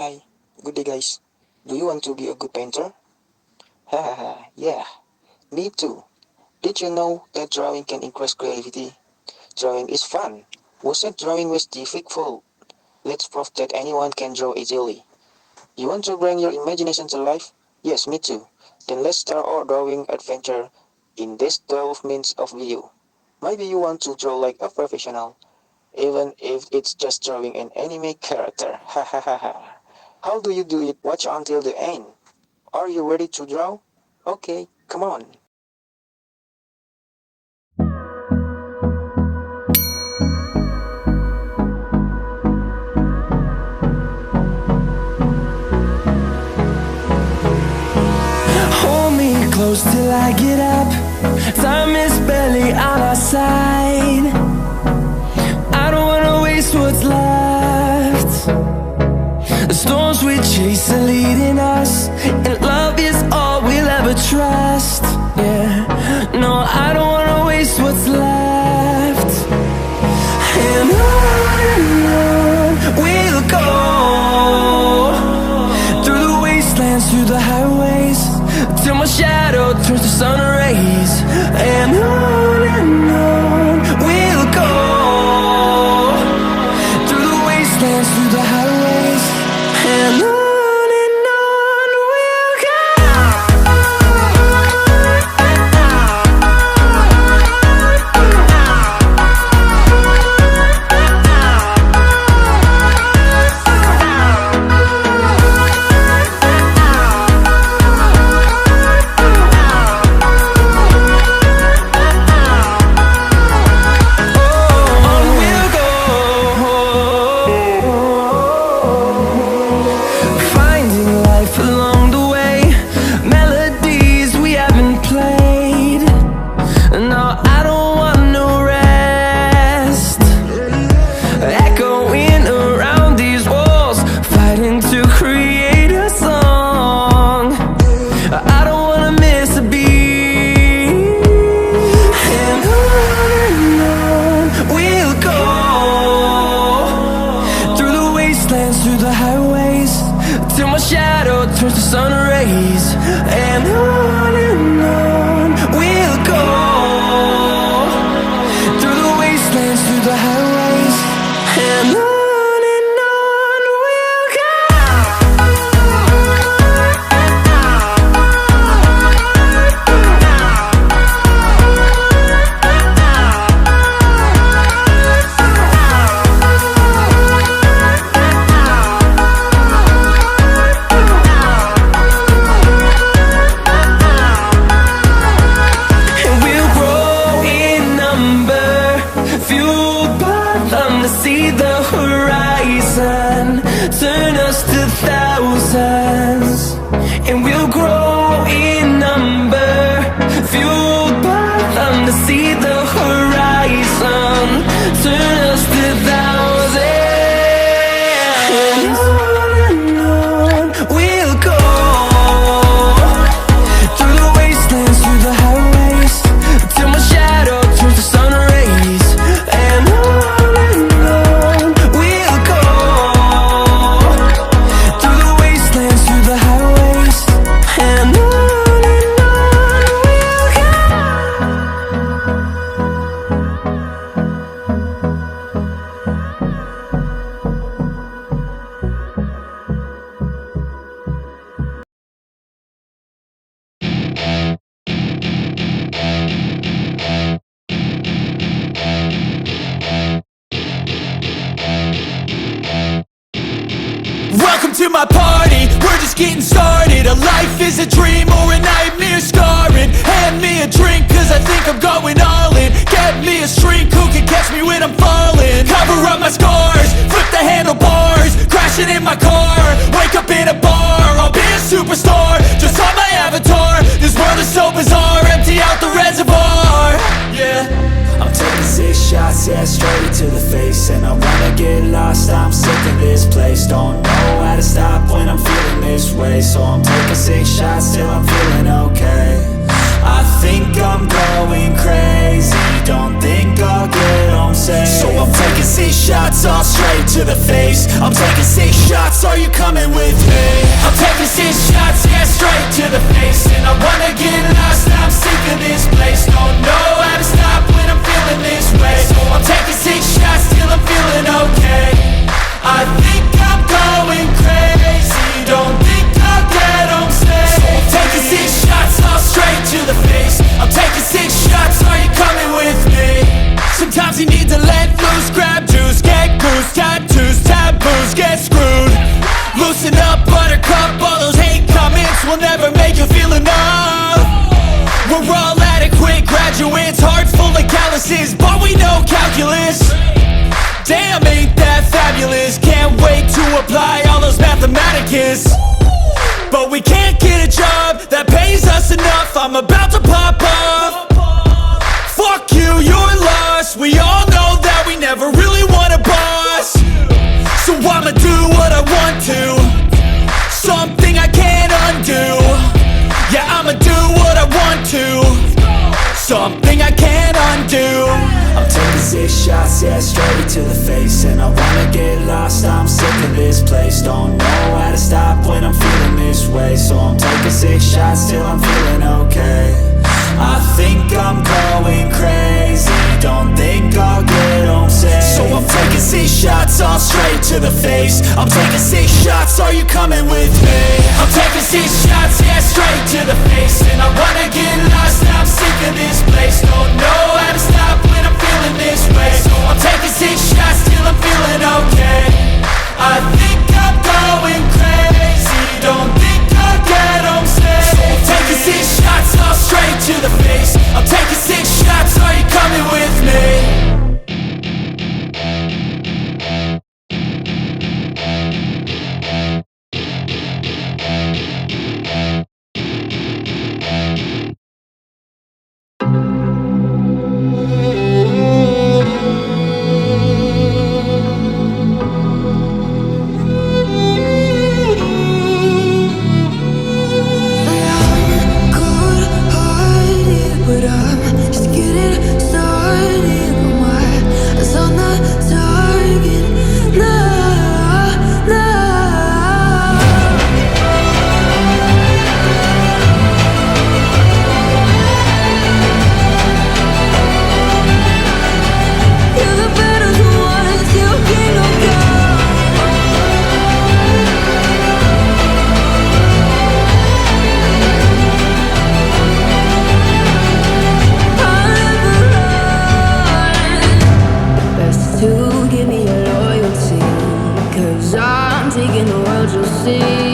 Hi, good day guys. Do you want to be a good painter? Hahaha, yeah, me too. Did you know that drawing can increase creativity? Drawing is fun. Who said drawing was difficult? Let's prove that anyone can draw easily. You want to bring your imagination to life? Yes, me too. Then let's start our drawing adventure in this 12 minutes of video. Maybe you want to draw like a professional, even if it's just drawing an anime character. Hahaha. How do you do it? Watch until the end. Are you ready to draw? Okay, come on. Hold me close till I get up. Time is barely on our side. I don't wanna waste what's left. The storms we chase are leading us, and love is all we'll ever trust. Yeah, no, I don't wanna waste what's left. And on we'll go, through the wastelands, through the highways, till my shadow turns to sun rays. And on we'll go, through the wastelands, through the highways, and on we'll go. Through the highways, till my shadow turns to sun rays. And on we'll go, through the wastelands, through the highways, and on we'll go. See the horizon, turn us to thousands, and we'll grow in number, fueled by them to see the horizon, turn us to thousands. And on we'll go, through the wastelands, through the highways, till my shadow turns to sun rays. And welcome to my party, we're just getting started. A life is a dream or a nightmare scarring. Hand me a drink cause I think I'm going all in. Get me a shrink who can catch me when I'm falling. Cover up my scars, flip the handlebars, crashing in my car, wake up in a bar. I'll be a superstar, just on my avatar. This world is so bizarre, empty out the reservoir. Yeah, I'm taking 6 shots, yeah, straight to the face. And I wanna get lost, I'm sick of this place. Don't know how to stop when I'm feeling this way. So I'm taking 6 shots till I'm feeling okay. I think I'm going crazy, don't think I'll get home safe. So I'm taking 6 shots all straight to the face. I'm taking 6 shots all are you coming with me? I'm taking 6 shots, yeah, straight to the face. And I wanna get lost, I'm sick of this place. Don't know how to stop when I'm feeling this way. So I'm taking 6 shots till I'm feeling okay. I think I'm going crazy, don't think I'll get home safe. So I'm taking 6 shots, all straight to the face. I'm taking 6 shots, are you coming with me? Sometimes you need to let loose, grab juice, get goose, tattoos, taboos, get screwed. Loosen up, buttercup, all those hate comments will never make you feel enough. We're all adequate graduates, heart full of calluses, but we know calculus. Damn, ain't that fabulous? Can't wait to apply all those mathematicus. But we can't get a job that pays us enough. I'm about to pop off. Fuck you, you're lost. We all know that we never really want a boss. So I'ma do what I want to, something I can't undo. Yeah, I'ma do what I want to, something I can't undo. I'm taking 6 shots, yeah, straight to the face. And I wanna get lost, I'm sick of this place. Don't know how to stop when I'm feeling this way. So I'm taking 6 shots till I'm feeling okay. I think I'm going crazy, don't think I'll get home safe. So I'm taking 6 shots, all straight to the face. I'm taking 6 shots, are you coming with me? I'm taking 6 shots, yeah, straight to the face. And I wanna get lost, I'm sick of this place. Don't know how to stop when I'm feeling this way. So I'm taking 6 shots till I'm feeling okay. I think I'm going crazy, don't think I'll get home safe. So I'm taking 6 shots, all straight to the face. I'm taking 6 shots, are you coming with me? Taking the world, you'll see.